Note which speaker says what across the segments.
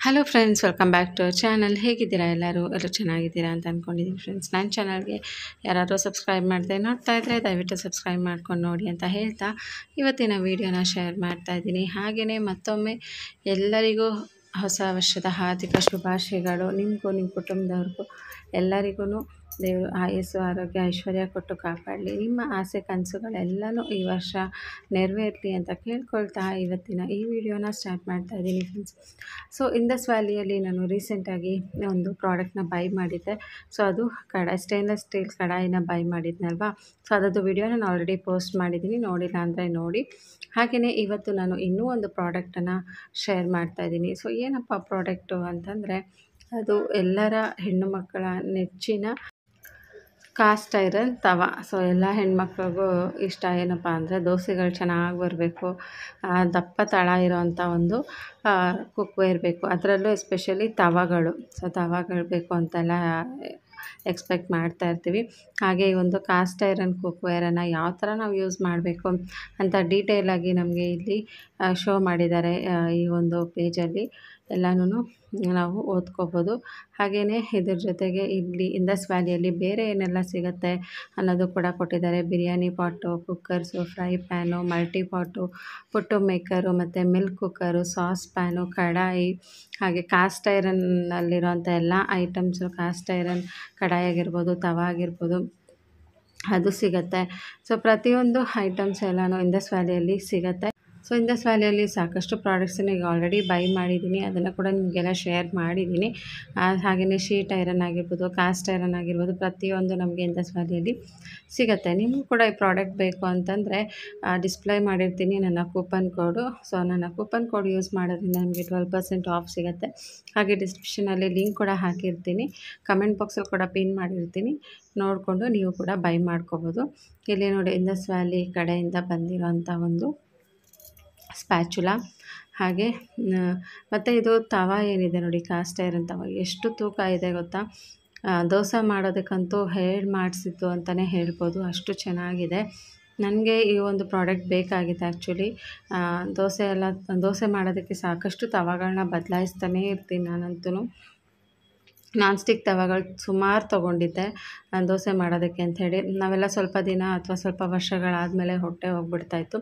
Speaker 1: Hello friends, welcome back to our channel. ಹೇಗಿದ್ದೀರಾ ಎಲ್ಲರೂ ಚೆನ್ನಾಗಿದ್ದೀರಾ ಅಂತ ಅಂದ್ಕೊಂಡಿದ್ದೀನಿ ಫ್ರೆಂಡ್ಸ್. ನನ್ನ ಚಾನಲ್ಗೆ ಯಾರಾದರೂ ಸಬ್ಸ್ಕ್ರೈಬ್ ಮಾಡದೆ ನೋಡ್ತಾ ಇದ್ದರೆ ದಯವಿಟ್ಟು ಸಬ್ಸ್ಕ್ರೈಬ್ ಮಾಡ್ಕೊಂಡು ನೋಡಿ ಅಂತ ಹೇಳ್ತಾ ಇವತ್ತಿನ ವೀಡಿಯೋನ ಶೇರ್ ಮಾಡ್ತಾಯಿದ್ದೀನಿ. ಹಾಗೆಯೇ ಮತ್ತೊಮ್ಮೆ ಎಲ್ಲರಿಗೂ ಹೊಸ ವರ್ಷದ ಹಾರ್ದಿಕ ಶುಭಾಶಯಗಳು. ನಿಮಗೂ ನಿಮ್ಮ ಕುಟುಂಬದವ್ರಿಗೂ ಎಲ್ಲರಿಗೂ ದೇವರು ಆಯಸ್ಸು ಆರೋಗ್ಯ ಐಶ್ವರ್ಯ ಕೊಟ್ಟು ಕಾಪಾಡಲಿ. ನಿಮ್ಮ ಆಸೆ ಕನಸುಗಳೆಲ್ಲನೂ ಈ ವರ್ಷ ನೆರವೇರಲಿ ಅಂತ ಕೇಳ್ಕೊಳ್ತಾ ಇವತ್ತಿನ ಈ ವಿಡಿಯೋನ ಸ್ಟಾರ್ಟ್ ಮಾಡ್ತಾ ಇದ್ದೀನಿ ಫ್ರೆಂಡ್ಸ್. ಸೊ ಇಂಡಸ್ ವ್ಯಾಲಿಯಲ್ಲಿ ನಾನು ರೀಸೆಂಟಾಗಿ ಒಂದು ಪ್ರಾಡಕ್ಟ್ನ ಬೈ ಮಾಡಿದ್ದೆ. ಸೊ ಅದು ಸ್ಟೇನ್ಲೆಸ್ ಸ್ಟೀಲ್ ಕಡಾಯಿನ ಬೈ ಮಾಡಿದ್ನಲ್ವಾ. ಸೊ ಅದರದ್ದು ವಿಡಿಯೋ ನಾನು ಆಲ್ರೆಡಿ ಪೋಸ್ಟ್ ಮಾಡಿದ್ದೀನಿ, ನೋಡಿಲ್ಲ ಅಂದರೆ ನೋಡಿ. ಹಾಗೆಯೇ ಇವತ್ತು ನಾನು ಇನ್ನೂ ಒಂದು ಪ್ರಾಡಕ್ಟನ್ನು ಶೇರ್ ಮಾಡ್ತಾಯಿದ್ದೀನಿ. ಸೊ ಏನಪ್ಪ ಪ್ರಾಡಕ್ಟು ಅಂತಂದರೆ, ಅದು ಎಲ್ಲರ ಹೆಣ್ಣು ಮಕ್ಕಳ ನೆಚ್ಚಿನ ಕಾಸ್ಟ್ ಐರನ್ ತವ. ಸೊ ಎಲ್ಲ ಹೆಣ್ಮಕ್ಳಿಗೂ ಇಷ್ಟ ಏನಪ್ಪ ಅಂದರೆ ದೋಸೆಗಳು ಚೆನ್ನಾಗಿ ಬರಬೇಕು, ದಪ್ಪ ತಳ ಇರೋವಂಥ ಒಂದು ಕುಕ್ವೇರ್ ಬೇಕು. ಅದರಲ್ಲೂ ಎಸ್ಪೆಷಲಿ ತವಗಳು. ಸೊ ತವಗಳು ಬೇಕು ಅಂತೆಲ್ಲ ಎಕ್ಸ್ಪೆಕ್ಟ್ ಮಾಡ್ತಾ ಇರ್ತೀವಿ. ಹಾಗೆ ಈ ಒಂದು ಕಾಸ್ಟ್ ಐರನ್ ಕುಕ್ವೇರನ್ನು ಯಾವ ಥರ ನಾವು ಯೂಸ್ ಮಾಡಬೇಕು ಅಂತ ಡೀಟೇಲಾಗಿ ನಮಗೆ ಇಲ್ಲಿ ಶೋ ಮಾಡಿದ್ದಾರೆ. ಈ ಒಂದು ಪೇಜಲ್ಲಿ ಎಲ್ಲನೂ ನಾವು ಓದ್ಕೋಬೋದು. ಹಾಗೆಯೇ ಇದ್ರ ಜೊತೆಗೆ ಇಲ್ಲಿ ಇಂಡಸ್ ವ್ಯಾಲಿಯಲ್ಲಿ ಬೇರೆ ಏನೆಲ್ಲ ಸಿಗುತ್ತೆ ಅನ್ನೋದು ಕೂಡ ಕೊಟ್ಟಿದ್ದಾರೆ. ಬಿರಿಯಾನಿ ಪಾಟು, ಕುಕ್ಕರ್ಸು, ಫ್ರೈ ಪ್ಯಾನು, ಮಲ್ಟಿ ಪಾಟು, ಪುಟ್ಟು ಮೇಕರು, ಮತ್ತು ಮಿಲ್ಕ್ ಕುಕ್ಕರು, ಸಾಸ್ ಪ್ಯಾನು, ಕಡಾಯಿ, ಹಾಗೆ ಕಾಸ್ಟ್ ಐರನ್ನಲ್ಲಿರೋಂಥ ಎಲ್ಲ ಐಟಮ್ಸು, ಕಾಸ್ಟ್ ಐರನ್ ಕಡಾಯಿ ಆಗಿರ್ಬೋದು, ತವ ಆಗಿರ್ಬೋದು, ಅದು ಸಿಗುತ್ತೆ. ಸೊ ಪ್ರತಿಯೊಂದು ಐಟಮ್ಸ್ ಎಲ್ಲನೂ ಇಂಡಸ್ ವ್ಯಾಲಿಯಲ್ಲಿ ಸಿಗುತ್ತೆ. ಸೊ ಇಂಡಸ್ ವ್ಯಾಲಿಯಲ್ಲಿ ಸಾಕಷ್ಟು ಪ್ರಾಡಕ್ಟ್ಸನ್ನು ಈಗ ಆಲ್ರೆಡಿ ಬೈ ಮಾಡಿದ್ದೀನಿ, ಅದನ್ನು ಕೂಡ ನಿಮಗೆಲ್ಲ ಶೇರ್ ಮಾಡಿದ್ದೀನಿ. ಹಾಗೆಯೇ ಶೀಟ್ ಐರನ್ ಆಗಿರ್ಬೋದು, ಕಾಸ್ಟ್ ಐರನ್ ಆಗಿರ್ಬೋದು, ಪ್ರತಿಯೊಂದು ನಮಗೆ ಇಂಡಸ್ ವ್ಯಾಲಿಯಲ್ಲಿ ಸಿಗುತ್ತೆ. ನಿಮಗೂ ಕೂಡ ಈ ಪ್ರಾಡಕ್ಟ್ ಬೇಕು ಅಂತಂದರೆ ಡಿಸ್ಪ್ಲೇ ಮಾಡಿರ್ತೀನಿ ನನ್ನ ಕೂಪನ್ ಕೋಡು. ಸೊ ನನ್ನ ಕೂಪನ್ ಕೋಡ್ ಯೂಸ್ ಮಾಡೋದ್ರಿಂದ ನಿಮಗೆ 12% ಆಫ್ ಸಿಗುತ್ತೆ. ಹಾಗೆ ಡಿಸ್ಕ್ರಿಪ್ಷನಲ್ಲಿ ಲಿಂಕ್ ಕೂಡ ಹಾಕಿರ್ತೀನಿ, ಕಮೆಂಟ್ ಬಾಕ್ಸಲ್ಲಿ ಕೂಡ ಪಿನ್ ಮಾಡಿರ್ತೀನಿ, ನೋಡಿಕೊಂಡು ನೀವು ಕೂಡ ಬೈ ಮಾಡ್ಕೋಬೋದು. ಇಲ್ಲಿ ನೋಡಿ, ಇಂಡಸ್ ವ್ಯಾಲಿ ಕಡೆಯಿಂದ ಬಂದಿರೋಂಥ ಒಂದು ಸ್ಪ್ಯಾಚುಲಾ. ಹಾಗೆ ಮತ್ತು ಇದು ತವ ಏನಿದೆ ನೋಡಿ, ಕಾಸ್ಟ್ ಐರನ್ ತವ ಎಷ್ಟು ತೂಕ ಇದೆ ಗೊತ್ತಾ. ದೋಸೆ ಮಾಡೋದಕ್ಕಂತೂ ಮಾಡಿಸಿತ್ತು ಅಂತಲೇ ಹೇಳ್ಬೋದು, ಅಷ್ಟು ಚೆನ್ನಾಗಿದೆ. ನನಗೆ ಈ ಒಂದು ಪ್ರಾಡಕ್ಟ್ ಬೇಕಾಗಿತ್ತು ಆ್ಯಕ್ಚುಲಿ. ದೋಸೆ ಮಾಡೋದಕ್ಕೆ ಸಾಕಷ್ಟು ತವಗಳನ್ನ ಬದಲಾಯಿಸ್ತಾನೇ ಇರ್ತೀನಿ ನಾನಂತೂ. ನಾನ್ ಸ್ಟಿಕ್ ತವಗಳು ಸುಮಾರು ತೊಗೊಂಡಿದ್ದೆ ದೋಸೆ ಮಾಡೋದಕ್ಕೆ ಅಂಥೇಳಿ. ನಾವೆಲ್ಲ ಸ್ವಲ್ಪ ದಿನ ಅಥವಾ ಸ್ವಲ್ಪ ವರ್ಷಗಳಾದಮೇಲೆ ಹೊಟ್ಟೆ ಹೋಗ್ಬಿಡ್ತಾಯಿತ್ತು,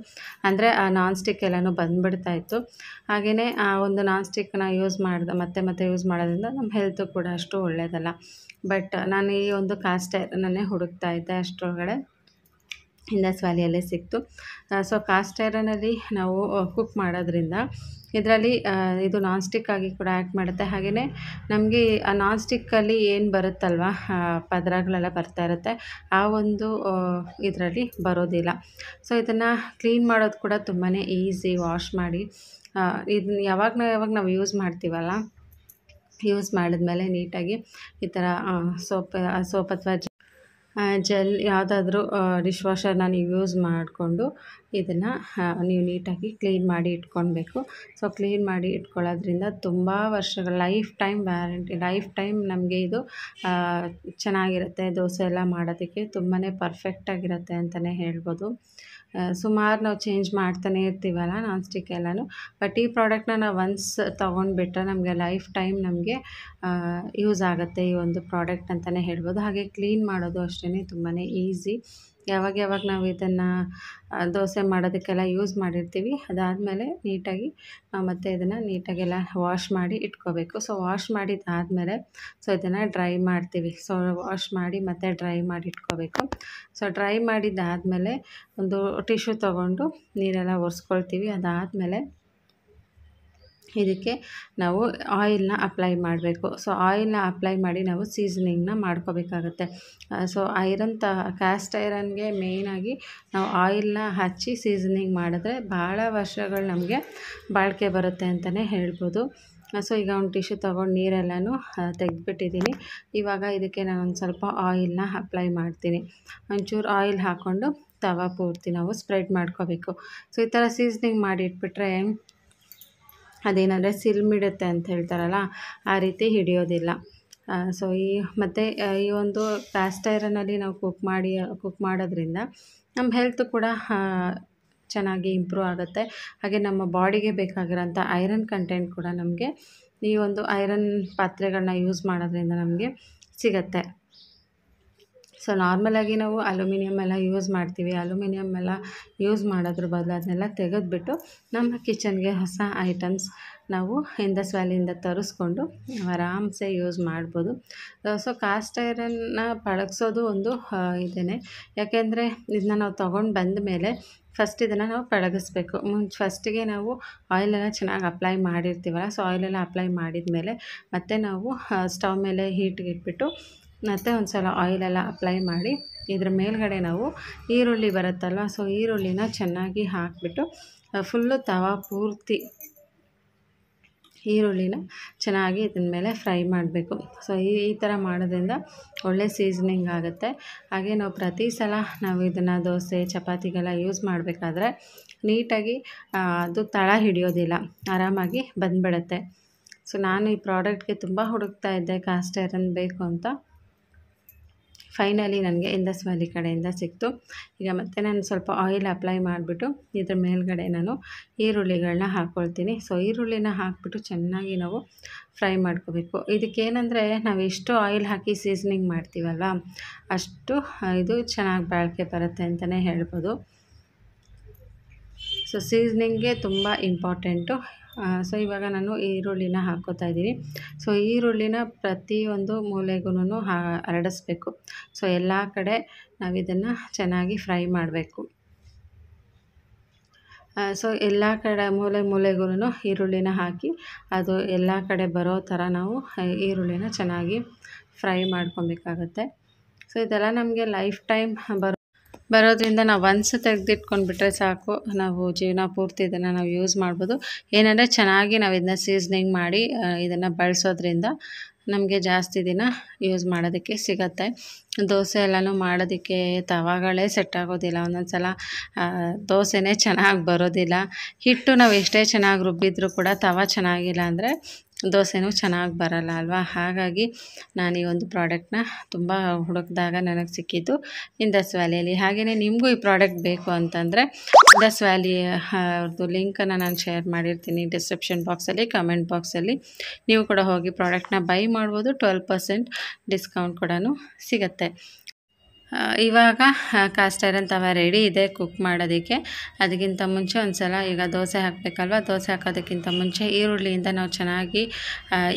Speaker 1: ಅಂದರೆ ಆ ನಾನ್ ಸ್ಟಿಕ್ ಎಲ್ಲನೂ ಬಂದುಬಿಡ್ತಾಯಿತ್ತು. ಹಾಗೆಯೇ ಆ ಒಂದು ನಾನ್ ಸ್ಟಿಕ್ನ ಯೂಸ್ ಮತ್ತೆ ಯೂಸ್ ಮಾಡೋದ್ರಿಂದ ನಮ್ಮ ಹೆಲ್ತು ಕೂಡ ಅಷ್ಟು ಒಳ್ಳೆಯದಲ್ಲ. ಬಟ್ ನಾನು ಈ ಒಂದು ಕಾಸ್ಟ್ ಐರನ್ನನ್ನೇ ಹುಡುಕ್ತಾ ಇದ್ದೆ, ಅಷ್ಟರೊಳಗಡೆ ಇಂಡಸ್ ವ್ಯಾಲಿಯಲ್ಲೇ ಸಿಕ್ತು. ಸೊ ಕಾಸ್ಟ್ ಐರನಲ್ಲಿ ನಾವು ಕುಕ್ ಮಾಡೋದ್ರಿಂದ ಇದರಲ್ಲಿ ಇದು ನಾನ್ ಸ್ಟಿಕ್ ಆಗಿ ಕೂಡ ಆ್ಯಕ್ಟ್ ಮಾಡುತ್ತೆ. ಹಾಗೆಯೇ ನಮಗೆ ಆ ನಾನ್ ಸ್ಟಿಕ್ಕಲ್ಲಿ ಏನು ಬರುತ್ತಲ್ವ, ಪದರಗಳೆಲ್ಲ ಬರ್ತಾ ಇರುತ್ತೆ, ಆ ಒಂದು ಇದರಲ್ಲಿ ಬರೋದಿಲ್ಲ. ಸೊ ಇದನ್ನು ಕ್ಲೀನ್ ಮಾಡೋದು ಕೂಡ ತುಂಬಾ ಈಸಿ. ವಾಶ್ ಮಾಡಿ ಇದನ್ನ ಯಾವಾಗ ನಾವು ಯೂಸ್ ಮಾಡ್ತೀವಲ್ಲ, ಯೂಸ್ ಮಾಡಿದ್ಮೇಲೆ ನೀಟಾಗಿ ಈ ಥರ ಸೋಪ್ ಅಥವಾ ಜೆಲ್ ಯಾವುದಾದ್ರೂ ಡಿಶ್ ವಾಷರ್ನ ನೀವು ಯೂಸ್ ಮಾಡಿಕೊಂಡು ಇದನ್ನು ನೀವು ನೀಟಾಗಿ ಕ್ಲೀನ್ ಮಾಡಿ ಇಟ್ಕೊಳ್ಬೇಕು. ಸೊ ಕ್ಲೀನ್ ಮಾಡಿ ಇಟ್ಕೊಳ್ಳೋದ್ರಿಂದ ತುಂಬ ವರ್ಷಗಳ life time warranty, life time ನಮಗೆ ಇದು ಚೆನ್ನಾಗಿರುತ್ತೆ. ದೋಸೆ ಎಲ್ಲ ಮಾಡೋದಕ್ಕೆ ತುಂಬಾ ಪರ್ಫೆಕ್ಟಾಗಿರುತ್ತೆ ಅಂತಲೇ ಹೇಳ್ಬೋದು. ಸುಮಾರು ನಾವು ಚೇಂಜ್ ಮಾಡ್ತಾನೆ ಇರ್ತೀವಲ್ಲ ನಾನ್ ಸ್ಟಿಕ್ ಎಲ್ಲನೂ. ಬಟ್ ಈ ಪ್ರಾಡಕ್ಟ್ನ ನಾವು ಒನ್ಸ್ ತೊಗೊಂಡ್ಬಿಟ್ರೆ ನಮಗೆ ಲೈಫ್ ಟೈಮ್ ನಮಗೆ ಯೂಸ್ ಆಗುತ್ತೆ ಈ ಒಂದು ಪ್ರಾಡಕ್ಟ್ ಅಂತಲೇ ಹೇಳ್ಬೋದು. ಹಾಗೆ ಕ್ಲೀನ್ ಮಾಡೋದು ಅಷ್ಟೇ ತುಂಬಾ ಈಸಿ. ಯಾವಾಗ ನಾವು ಇದನ್ನು ದೋಸೆ ಮಾಡೋದಕ್ಕೆಲ್ಲ ಯೂಸ್ ಮಾಡಿರ್ತೀವಿ, ಅದಾದಮೇಲೆ ನೀಟಾಗಿ ಮತ್ತು ಇದನ್ನು ನೀಟಾಗೆಲ್ಲ ವಾಶ್ ಮಾಡಿ ಇಟ್ಕೋಬೇಕು. ಸೊ ವಾಶ್ ಮಾಡಿದ್ದಾದಮೇಲೆ ಸೊ ಇದನ್ನು ಡ್ರೈ ಮಾಡ್ತೀವಿ. ಸೊ ವಾಶ್ ಮಾಡಿ ಮತ್ತು ಡ್ರೈ ಮಾಡಿ ಇಟ್ಕೋಬೇಕು. ಸೊ ಡ್ರೈ ಮಾಡಿದ್ದಾದಮೇಲೆ ಒಂದು ಟಿಶ್ಯೂ ತೊಗೊಂಡು ನೀರೆಲ್ಲ ಒರೆಸ್ಕೊಳ್ತೀವಿ. ಅದಾದಮೇಲೆ ಇದಕ್ಕೆ ನಾವು ಆಯಿಲ್ನ ಅಪ್ಲೈ ಮಾಡಬೇಕು. ಸೊ ಆಯಿಲ್ನ ಅಪ್ಲೈ ಮಾಡಿ ನಾವು ಸೀಸನಿಂಗ್ನ ಮಾಡ್ಕೋಬೇಕಾಗತ್ತೆ. ಸೊ ಕಾಸ್ಟ್ ಐರನ್ಗೆ ಮೇಯ್ನಾಗಿ ನಾವು ಆಯಿಲ್ನ ಹಚ್ಚಿ ಸೀಸನಿಂಗ್ ಮಾಡಿದ್ರೆ ಭಾಳ ವರ್ಷಗಳು ನಮಗೆ ಬಾಳಿಕೆ ಬರುತ್ತೆ ಅಂತಲೇ ಹೇಳ್ಬೋದು. ಸೊ ಈಗ ಒಂದು ಟಿಶ್ಯೂ ತೊಗೊಂಡು ನೀರೆಲ್ಲನೂ ತೆಗೆದುಬಿಟ್ಟಿದ್ದೀನಿ. ಇವಾಗ ಇದಕ್ಕೆ ನಾನೊಂದು ಸ್ವಲ್ಪ ಆಯಿಲ್ನ ಅಪ್ಲೈ ಮಾಡ್ತೀನಿ. ಒಂಚೂರು ಆಯಿಲ್ ಹಾಕ್ಕೊಂಡು ತವ ಪೂರ್ತಿ ನಾವು ಸ್ಪ್ರೆಡ್ ಮಾಡ್ಕೋಬೇಕು. ಸೊ ಈ ಥರ ಸೀಸನಿಂಗ್ ಮಾಡಿ ಇಟ್ಬಿಟ್ರೆ ಅದೇನಂದರೆ ಸಿಲ್ಮಿಡುತ್ತೆ ಅಂತ ಹೇಳ್ತಾರಲ್ಲ, ಆ ರೀತಿ ಹಿಡಿಯೋದಿಲ್ಲ. ಸೊ ಮತ್ತು ಈ ಒಂದು ಕಾಸ್ಟ್ ಐರನ್ನಲ್ಲಿ ನಾವು ಕುಕ್ ಮಾಡೋದ್ರಿಂದ ನಮ್ಮ ಹೆಲ್ತು ಕೂಡ ಚೆನ್ನಾಗಿ ಇಂಪ್ರೂವ್ ಆಗುತ್ತೆ. ಹಾಗೆ ನಮ್ಮ ಬಾಡಿಗೆ ಬೇಕಾಗಿರೋಂಥ ಐರನ್ ಕಂಟೆಂಟ್ ಕೂಡ ನಮಗೆ ಈ ಒಂದು ಐರನ್ ಪಾತ್ರೆಗಳನ್ನ ಯೂಸ್ ಮಾಡೋದ್ರಿಂದ ನಮಗೆ ಸಿಗತ್ತೆ. ಸೊ ನಾರ್ಮಲಾಗಿ ನಾವು ಅಲ್ಯೂಮಿನಿಯಮ್ ಎಲ್ಲ ಯೂಸ್ ಮಾಡ್ತೀವಿ. ಅಲ್ಯೂಮಿನಿಯಮ್ ಎಲ್ಲ ಯೂಸ್ ಮಾಡೋದ್ರ ಬದಲು ಅದನ್ನೆಲ್ಲ ತೆಗೆದುಬಿಟ್ಟು ನಮ್ಮ ಕಿಚನ್ಗೆ ಹೊಸ ಐಟಮ್ಸ್ ನಾವು ಇಂಡಸ್ ವ್ಯಾಲಿಯಿಂದ ತರಿಸ್ಕೊಂಡು ಆರಾಮ್ಸೆ ಯೂಸ್ ಮಾಡ್ಬೋದು. ಸೊ ಕಾಸ್ಟ್ ಐರನ್ನ ಪಳಗಿಸೋದು ಒಂದು ಇದೇ. ಯಾಕೆಂದರೆ ಇದನ್ನ ನಾವು ತೊಗೊಂಡು ಬಂದ ಮೇಲೆ ಫಸ್ಟ್ ಇದನ್ನು ನಾವು ಪಳಗಿಸ್ಬೇಕು. ಫಸ್ಟಿಗೆ ನಾವು ಆಯಿಲೆಲ್ಲ ಚೆನ್ನಾಗಿ ಅಪ್ಲೈ ಮಾಡಿರ್ತೀವಲ್ಲ, ಸೊ ಆಯಿಲೆಲ್ಲ ಅಪ್ಲೈ ಮಾಡಿದ ಮೇಲೆ ಮತ್ತೆ ನಾವು ಸ್ಟವ್ ಮೇಲೆ ಹೀಟ್ಗೆ ಇಟ್ಬಿಟ್ಟು ಮತ್ತು ಒಂದು ಸಲ ಆಯಿಲೆಲ್ಲ ಅಪ್ಲೈ ಮಾಡಿ ಇದ್ರ ಮೇಲ್ಗಡೆ ನಾವು ಈರುಳ್ಳಿ ಬರುತ್ತಲ್ವ, ಸೊ ಈರುಳ್ಳಿನ ಚೆನ್ನಾಗಿ ಹಾಕಿಬಿಟ್ಟು ಫುಲ್ಲು ತವಾ ಪೂರ್ತಿ ಈರುಳ್ಳಿನ ಚೆನ್ನಾಗಿ ಇದನ್ನ ಮೇಲೆ ಫ್ರೈ ಮಾಡಬೇಕು. ಸೊ ಈ ಥರ ಮಾಡೋದ್ರಿಂದ ಒಳ್ಳೆ ಸೀಸನಿಂಗ್ ಆಗುತ್ತೆ. ಹಾಗೆ ನಾವು ಪ್ರತಿ ಸಲ ನಾವು ಇದನ್ನು ದೋಸೆ ಚಪಾತಿಗೆಲ್ಲ ಯೂಸ್ ಮಾಡಬೇಕಾದ್ರೆ ನೀಟಾಗಿ ಅದು ತಳ ಹಿಡಿಯೋದಿಲ್ಲ, ಆರಾಮಾಗಿ ಬಂದುಬಿಡುತ್ತೆ. ಸೊ ನಾನು ಈ ಪ್ರಾಡಕ್ಟ್ಗೆ ತುಂಬ ಹುಡುಕ್ತಾ ಇದ್ದೆ, ಕಾಸ್ಟ್ ಐರನ್ ಬೇಕು ಅಂತ. ಫೈನಲಿ ನನಗೆ ಇಂಡಸ್ ವ್ಯಾಲಿ ಕಡೆಯಿಂದ ಸಿಕ್ತು. ಈಗ ಮತ್ತೆ ನಾನು ಸ್ವಲ್ಪ ಆಯಿಲ್ ಅಪ್ಲೈ ಮಾಡಿಬಿಟ್ಟು ಇದ್ರ ಮೇಲ್ಗಡೆ ನಾನು ಈರುಳ್ಳಿಗಳನ್ನ ಹಾಕ್ಕೊಳ್ತೀನಿ. ಸೊ ಈರುಳ್ಳಿನ ಹಾಕಿಬಿಟ್ಟು ಚೆನ್ನಾಗಿ ನಾವು ಫ್ರೈ ಮಾಡ್ಕೋಬೇಕು. ಇದಕ್ಕೇನೆಂದರೆ ನಾವು ಎಷ್ಟು ಆಯಿಲ್ ಹಾಕಿ ಸೀಸನಿಂಗ್ ಮಾಡ್ತೀವಲ್ವ ಅಷ್ಟು ಇದು ಚೆನ್ನಾಗಿ ಬಾಳಿಕೆ ಬರುತ್ತೆ ಅಂತಲೇ ಹೇಳ್ಬೋದು. ಸೊ ಸೀಸನಿಂಗ್ಗೆ ತುಂಬ ಇಂಪಾರ್ಟೆಂಟು. ಸೊ ಇವಾಗ ನಾನು ಈರುಳ್ಳಿನ ಹಾಕ್ಕೋತಾ ಇದ್ದೀನಿ. ಸೊ ಈರುಳ್ಳಿನ ಪ್ರತಿಯೊಂದು ಮೂಲೆಗೂ ಹರಡಿಸ್ಬೇಕು. ಸೊ ಎಲ್ಲ ಕಡೆ ನಾವು ಇದನ್ನು ಚೆನ್ನಾಗಿ ಫ್ರೈ ಮಾಡಬೇಕು. ಸೊ ಎಲ್ಲ ಕಡೆ ಮೂಲೆಗೂ ಈರುಳ್ಳಿನ ಹಾಕಿ ಅದು ಎಲ್ಲ ಕಡೆ ಬರೋ ಥರ ನಾವು ಈರುಳ್ಳಿನ ಚೆನ್ನಾಗಿ ಫ್ರೈ ಮಾಡ್ಕೊಬೇಕಾಗತ್ತೆ. ಸೊ ಇದೆಲ್ಲ ನಮಗೆ ಲೈಫ್ ಟೈಮ್ ಬರೋದ್ರಿಂದ ನಾವು ಒನ್ಸ್ ತೆಗೆದಿಟ್ಕೊಂಡ್ಬಿಟ್ರೆ ಸಾಕು, ನಾವು ಜೀವನ ಪೂರ್ತಿ ಇದನ್ನು ನಾವು ಯೂಸ್ ಮಾಡ್ಬೋದು. ಏನಂದರೆ ಚೆನ್ನಾಗಿ ನಾವು ಇದನ್ನ ಸೀಸನಿಂಗ್ ಮಾಡಿ ಇದನ್ನು ಬಳಸೋದ್ರಿಂದ ನಮಗೆ ಜಾಸ್ತಿ ದಿನ ಯೂಸ್ ಮಾಡೋದಕ್ಕೆ ಸಿಗತ್ತೆ. ದೋಸೆ ಎಲ್ಲನೂ ಮಾಡೋದಕ್ಕೆ ತವಾಗಳೇ ಸೆಟ್ ಆಗೋದಿಲ್ಲ. ಒಂದೊಂದು ಸಲ ದೋಸೆನೇ ಚೆನ್ನಾಗಿ ಬರೋದಿಲ್ಲ. ಹಿಟ್ಟು ನಾವು ಎಷ್ಟೇ ಚೆನ್ನಾಗಿ ರುಬ್ಬಿದ್ರೂ ಕೂಡ ತವ ಚೆನ್ನಾಗಿಲ್ಲ ಅಂದರೆ ದೋಸೆನೂ ಚೆನ್ನಾಗಿ ಬರಲ್ಲ ಅಲ್ವಾ. ಹಾಗಾಗಿ ನಾನು ಈ ಒಂದು ಪ್ರಾಡಕ್ಟ್ನ ತುಂಬ ಹುಡುಕಿದಾಗ ನನಗೆ ಸಿಕ್ಕಿದ್ದು ಇಂಡಸ್ ವ್ಯಾಲಿಯಲ್ಲಿ. ಹಾಗೆಯೇ ನಿಮಗೂ ಈ ಪ್ರಾಡಕ್ಟ್ ಬೇಕು ಅಂತಂದರೆ ಇಂಡಸ್ ವ್ಯಾಲಿ ಅವ್ರದ್ದು ಲಿಂಕನ್ನು ನಾನು ಶೇರ್ ಮಾಡಿರ್ತೀನಿ ಡಿಸ್ಕ್ರಿಪ್ಷನ್ ಬಾಕ್ಸಲ್ಲಿ, ಕಮೆಂಟ್ ಬಾಕ್ಸಲ್ಲಿ. ನೀವು ಕೂಡ ಹೋಗಿ ಪ್ರಾಡಕ್ಟ್ನ ಬೈ ಮಾಡ್ಬೋದು. 12% ಡಿಸ್ಕೌಂಟ್ ಕೂಡ ಸಿಗುತ್ತೆ. ಇವಾಗ ಕಾಸ್ಟ್ ಐರನ್ ತವ ರೆಡಿ ಇದೆ ಕುಕ್ ಮಾಡೋದಕ್ಕೆ. ಅದಕ್ಕಿಂತ ಮುಂಚೆ ಒಂದು ಸಲ ಈಗ ದೋಸೆ ಹಾಕಬೇಕಲ್ವ, ದೋಸೆ ಹಾಕೋದಕ್ಕಿಂತ ಮುಂಚೆ ಈರುಳ್ಳಿಯಿಂದ ನಾವು ಚೆನ್ನಾಗಿ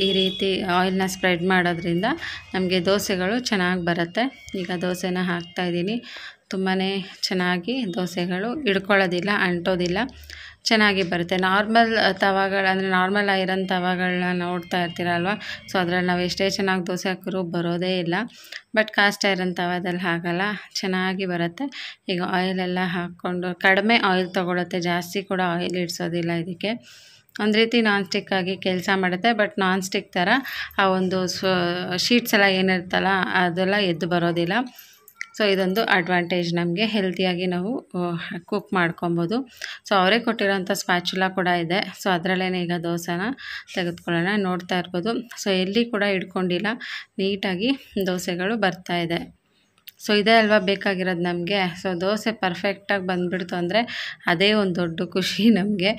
Speaker 1: ಈ ರೀತಿ ಆಯಿಲ್ನ ಸ್ಪ್ರೆಡ್ ಮಾಡೋದ್ರಿಂದ ನಮಗೆ ದೋಸೆಗಳು ಚೆನ್ನಾಗಿ ಬರುತ್ತೆ. ಈಗ ದೋಸೆನ ಹಾಕ್ತಾಯಿದ್ದೀನಿ. ತುಂಬಾ ಚೆನ್ನಾಗಿ ದೋಸೆಗಳು ಹಿಡ್ಕೊಳ್ಳೋದಿಲ್ಲ, ಅಂಟೋದಿಲ್ಲ, ಚೆನ್ನಾಗಿ ಬರುತ್ತೆ. ನಾರ್ಮಲ್ ತವಾಗಳು ಅಂದರೆ ನಾರ್ಮಲ್ ಐರನ್ ತವಾಗಳನ್ನ ನೋಡ್ತಾ ಇರ್ತೀರಲ್ವ, ಸೊ ಅದ್ರಲ್ಲಿ ನಾವು ಎಷ್ಟೇ ಚೆನ್ನಾಗಿ ದೋಸೆ ಹಾಕಿದ್ರೂ ಬರೋದೇ ಇಲ್ಲ. ಬಟ್ ಕಾಸ್ಟ್ ಐರನ್ ತವಾದಲ್ಲಿ ಹಾಗಲ್ಲ, ಚೆನ್ನಾಗಿ ಬರುತ್ತೆ. ಈಗ ಆಯಿಲೆಲ್ಲ ಹಾಕ್ಕೊಂಡು ಕಡಿಮೆ ಆಯಿಲ್ ತೊಗೊಳುತ್ತೆ, ಜಾಸ್ತಿ ಕೂಡ ಆಯಿಲ್ ಇಡಿಸೋದಿಲ್ಲ ಇದಕ್ಕೆ. ಒಂದು ರೀತಿ ನಾನ್ ಸ್ಟಿಕ್ ಆಗಿ ಕೆಲಸ ಮಾಡುತ್ತೆ. ಬಟ್ ನಾನ್ ಸ್ಟಿಕ್ ಥರ ಆ ಒಂದು ಶೀಟ್ಸ್ ಎಲ್ಲ ಏನಿರುತ್ತಲ್ಲ ಅದೆಲ್ಲ ಎದ್ದು ಬರೋದಿಲ್ಲ. ಸೊ ಇದೊಂದು ಅಡ್ವಾಂಟೇಜ್, ನಮಗೆ ಹೆಲ್ತಿಯಾಗಿ ನಾವು ಕುಕ್ ಮಾಡ್ಕೊಬೋದು. ಸೊ ಅವರೇ ಕೊಟ್ಟಿರೋಂಥ ಸ್ಪ್ಯಾಚುಲಾ ಕೂಡ ಇದೆ. ಸೊ ಅದರಲ್ಲೇ ಈಗ ದೋಸೆನ ತೆಗೆದುಕೊಳ್ಳೋಣ. ನೋಡ್ತಾ ಇರ್ಬೋದು, ಸೊ ಎಲ್ಲಿ ಕೂಡ ಇಟ್ಕೊಂಡಿಲ್ಲ, ನೀಟಾಗಿ ದೋಸೆಗಳು ಬರ್ತಾಯಿದೆ. ಸೊ ಇದೇ ಅಲ್ವಾ ಬೇಕಾಗಿರೋದು ನಮಗೆ. ಸೊ ದೋಸೆ ಪರ್ಫೆಕ್ಟಾಗಿ ಬಂದುಬಿಡ್ತು ಅಂದರೆ ಅದೇ ಒಂದು ದೊಡ್ಡ ಖುಷಿ ನಮಗೆ,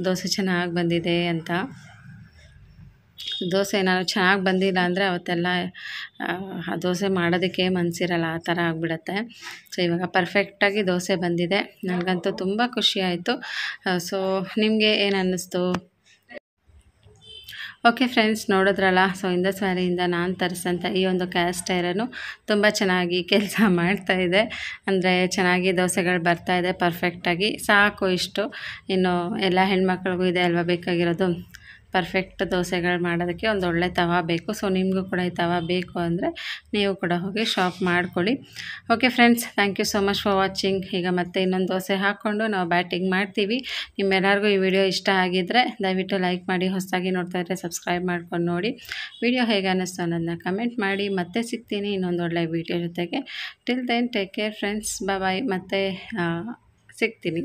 Speaker 1: ದೋಸೆ ಚೆನ್ನಾಗಿ ಬಂದಿದೆ ಅಂತ. ದೋಸೆ ಏನಾದ್ರು ಚೆನ್ನಾಗಿ ಬಂದಿಲ್ಲ ಅಂದರೆ ಅವತ್ತೆಲ್ಲ ಆ ದೋಸೆ ಮಾಡೋದಕ್ಕೆ ಮನಸ್ಸಿರಲ್ಲ, ಆ ಥರ ಆಗಿಬಿಡತ್ತೆ. ಸೊ ಇವಾಗ ಪರ್ಫೆಕ್ಟಾಗಿ ದೋಸೆ ಬಂದಿದೆ. ನನಗಂತೂ ತುಂಬ ಖುಷಿ ಆಯಿತು. ಸೊ ನಿಮಗೆ ಏನು ಅನ್ನಿಸ್ತು? ಓಕೆ ಫ್ರೆಂಡ್ಸ್, ನೋಡಿದ್ರಲ್ಲ. ಸೊ ಇಂಡಸ್ ವ್ಯಾಲಿಯಿಂದ ನಾನು ತರಿಸಂಥ ಈ ಒಂದು ಕ್ಯಾಸ್ಟ್ ಐರನ್ನು ತುಂಬ ಚೆನ್ನಾಗಿ ಕೆಲಸ ಮಾಡ್ತಾಯಿದೆ. ಅಂದರೆ ಚೆನ್ನಾಗಿ ದೋಸೆಗಳು ಬರ್ತಾಯಿದೆ ಪರ್ಫೆಕ್ಟಾಗಿ. ಸಾಕು ಇಷ್ಟು, ಇನ್ನು ಎಲ್ಲ ಹೆಣ್ಮಕ್ಳಿಗೂ ಇದೆ ಅಲ್ವಾ ಬೇಕಾಗಿರೋದು, ಪರ್ಫೆಕ್ಟ್ ದೋಸೆಗಳು ಮಾಡೋದಕ್ಕೆ ಒಂದು ಒಳ್ಳೆ ತವಾ ಬೇಕು. ಸೊ ನಿಮಗೂ ಕೂಡ ಈ ತವಾ ಬೇಕು ಅಂದರೆ ನೀವು ಕೂಡ ಹೋಗಿ ಶಾಪ್ ಮಾಡ್ಕೊಳ್ಳಿ. Okay friends, thank you so much for watching. ಈಗ ಮತ್ತೆ ಇನ್ನೊಂದು ದೋಸೆ ಹಾಕ್ಕೊಂಡು ನಾವು ಬ್ಯಾಟಿಂಗ್ ಮಾಡ್ತೀವಿ. ನಿಮ್ಮೆಲ್ಲರಿಗೂ ಈ ವಿಡಿಯೋ ಇಷ್ಟ ಆಗಿದ್ದರೆ ದಯವಿಟ್ಟು ಲೈಕ್ ಮಾಡಿ, ಹೊಸದಾಗಿ ನೋಡ್ತಾ ಇದ್ದರೆ ಸಬ್ಸ್ಕ್ರೈಬ್ ಮಾಡ್ಕೊಂಡು ನೋಡಿ. ವಿಡಿಯೋ ಹೇಗೆ ಅನ್ನಿಸ್ತು ಅನ್ನೋದನ್ನ ಕಮೆಂಟ್ ಮಾಡಿ. ಮತ್ತೆ ಸಿಗ್ತೀನಿ ಇನ್ನೊಂದು ಒಳ್ಳೆ ವಿಡಿಯೋ ಜೊತೆಗೆ. Till then take care friends, bye. ಮತ್ತೆ ಸಿಗ್ತೀನಿ.